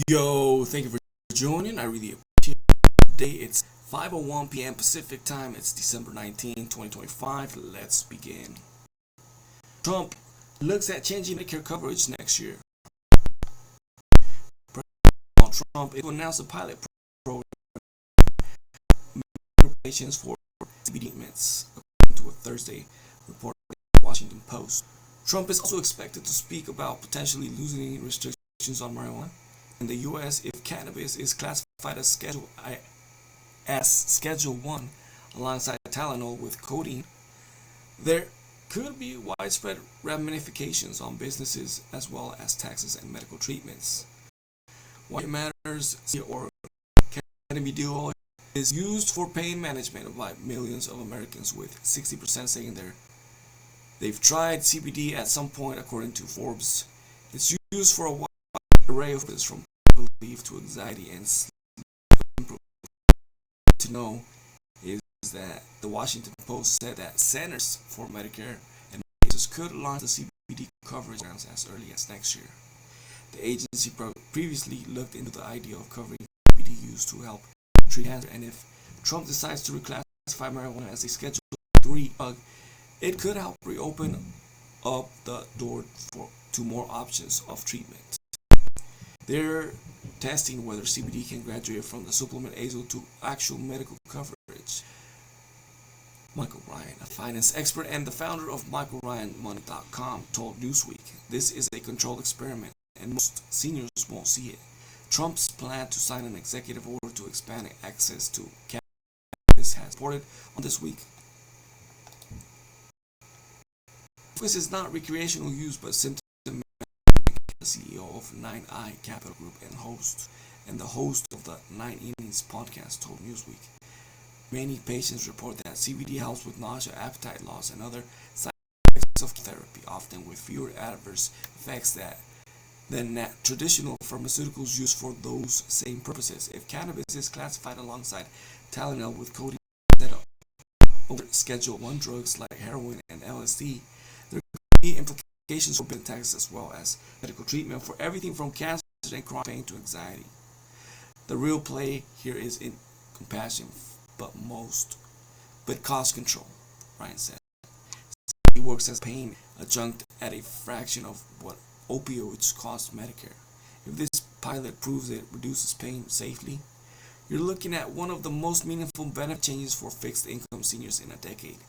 Yo, thank you for joining. I really appreciate it. Today it's 5:01 p.m. Pacific time. It's December 19, 2025. Let's begin. Trump looks at changing Medicare coverage next year. President Trump will announce a pilot program for patients for CBD treatments, according to a Thursday report by the Washington Post. Trump is also expected to speak about potentially loosening restrictions on marijuana in the U.S. if cannabis is classified as Schedule 1 alongside Tylenol with codeine. There could be widespread ramifications on businesses as well as taxes and medical treatments. Why it matters, or cannabidiol is used for pain management by millions of Americans, with 60% saying they've tried CBD at some point, according to Forbes. It's used for a wide array of purposes, from relief to anxiety and sleep improvement. To know is that the Washington Post said that Centers for Medicare and Medicaid could launch the CBD coverage programs as early as next year. The agency previously looked into the idea of covering CBD use to help treat cancer, and if Trump decides to reclassify marijuana as a Schedule 3 drug, it could help reopen up the door to more options of treatment. They're testing whether CBD can graduate from the supplement azo to actual medical coverage. Michael Ryan, a finance expert and the founder of MichaelRyanMoney.com, told Newsweek, "This is a controlled experiment, and most seniors won't see it." Trump's plan to sign an executive order to expand access to cannabis has reported on this week. This is not recreational use but symptomatic. The CEO of 9i Capital Group and the host of the 9 Innings podcast told Newsweek. Many patients report that CBD helps with nausea, appetite loss, and other side effects of therapy, often with fewer adverse effects than traditional pharmaceuticals used for those same purposes. If cannabis is classified alongside Tylenol with codeine instead of other Schedule 1 drugs like heroin and LSD, there could be implications for business taxes as well as medical treatment for everything from cancer and chronic pain to anxiety. The real play here is in compassion, but cost control, Ryan said. He works as pain adjunct at a fraction of what opioids cost Medicare. If this pilot proves it reduces pain safely, you're looking at one of the most meaningful benefit changes for fixed income seniors in a decade.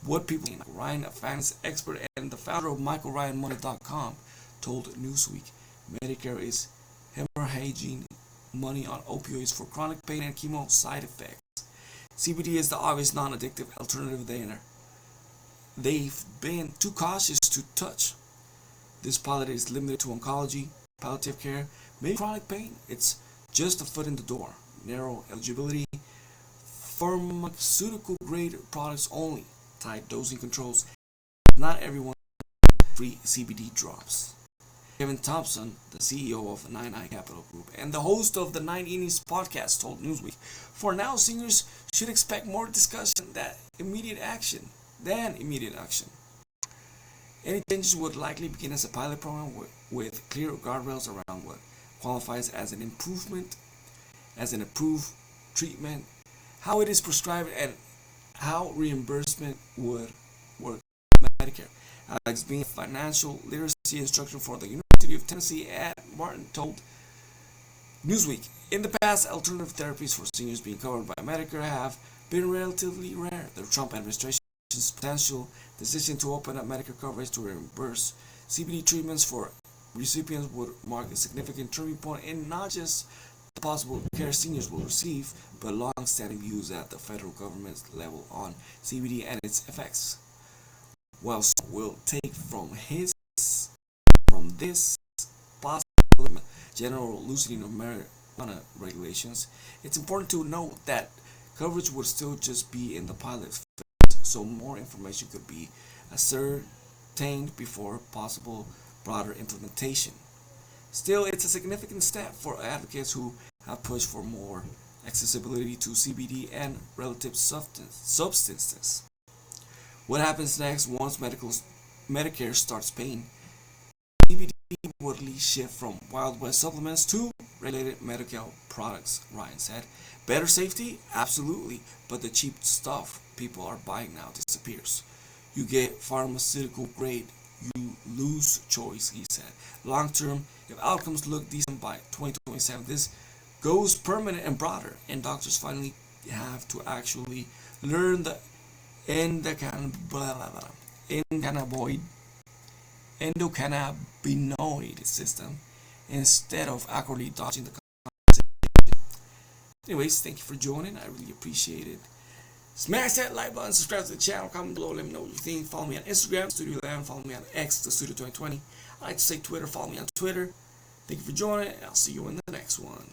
What people Ryan, a finance expert and the founder of MichaelRyanMoney.com, told Newsweek, Medicare is hemorrhaging money on opioids for chronic pain and chemo side effects. CBD is the obvious non-addictive alternative there. They've been too cautious to touch. This pilot is limited to oncology, palliative care, maybe chronic pain. It's just a foot in the door. Narrow eligibility, pharmaceutical grade products only, tight dosing controls. Not everyone free CBD drops. Kevin Thompson, the CEO of 9i Capital Group and the host of the 9 Innings podcast, told Newsweek, "For now, seniors should expect more discussion than immediate action. Any changes would likely begin as a pilot program with clear guardrails around what qualifies as an approved treatment, how it is prescribed, and how reimbursement would work with Medicare." Alex Bean, financial literacy instructor for the University of Tennessee at Martin, told Newsweek, "In the past, alternative therapies for seniors being covered by Medicare have been relatively rare. The Trump administration's potential decision to open up Medicare coverage to reimburse CBD treatments for recipients would mark a significant turning point in not just the possible care seniors will receive, but long-standing views at the federal government level on CBD and its effects. While some will take from this possible general loosening of marijuana regulations, it's important to note that coverage would still just be in the pilot phase, so more information could be ascertained before possible broader implementation. Still, it's a significant step for advocates who have pushed for more accessibility to CBD and relative substances. What happens next once Medicare starts paying CBD would lead shift from Wild West supplements to regulated medical products, Ryan said. Better safety? Absolutely, but the cheap stuff people are buying now disappears. You get pharmaceutical grade, you lose choice, he said. Long term, if outcomes look decent by 2027, this goes permanent and broader, and doctors finally have to actually learn the endocannabinoid endocannabinoid system instead of accurately dodging the conversation. Anyways, thank you for joining. I really appreciate it. Smash that like button, subscribe to the channel, comment below, let me know what you think. Follow me on Instagram, Studio 11, follow me on X, the Studio 2020. I like to say Twitter, follow me on Twitter. Thank you for joining, and I'll see you in the next one.